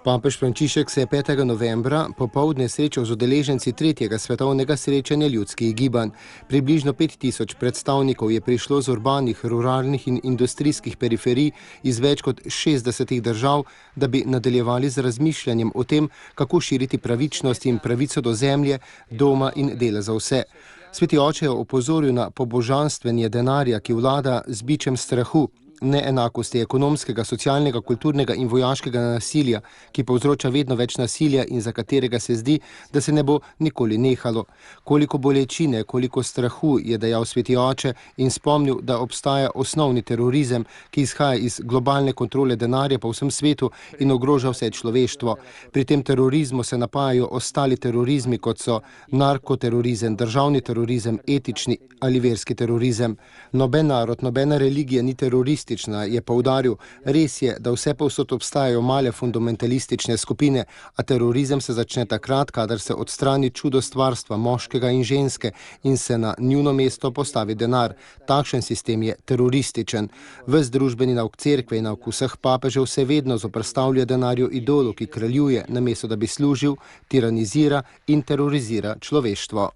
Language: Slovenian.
Papež Frančišek se je 5. novembra popoldne srečal z udeleženci 3. svetovnega srečanja ljudskih gibanj. Približno 5000 predstavnikov je prišlo z urbanih, ruralnih in industrijskih periferij iz več kot 60 držav, da bi nadaljevali z razmišljanjem o tem, kako širiti pravičnost in pravico do zemlje, doma in dela za vse. Sveti oče je opozoril na pobožanstvenje denarja, ki vlada z bičem strahu, neenakosti ekonomskega, socialnega, kulturnega in vojaškega nasilja, ki povzroča vedno več nasilja in za katerega se zdi, da se ne bo nikoli nehalo. Koliko bolečine, koliko strahu, je dejal sveti oče in spomnil, da obstaja osnovni terorizem, ki izhaja iz globalne kontrole denarja po vsem svetu in ogroža vse človeštvo. Pri tem terorizmu se napajajo ostali terorizmi, kot so narkoterorizem, državni terorizem, etični ali verski terorizem. Noben narod, nobena religija ni teroristična, je poudaril. Res je, da vse povsod obstajajo male fundamentalistične skupine, a terorizem se začne takrat, kadar se odstrani čudo stvarstva moškega in ženske in se na njuno mesto postavi denar. Takšen sistem je terorističen. Ves družbeni nauk cerkve in nauk vseh papežev se vedno zoperstavlja denarju idolu, ki kraljuje, namesto da bi služil, tiranizira in terorizira človeštvo.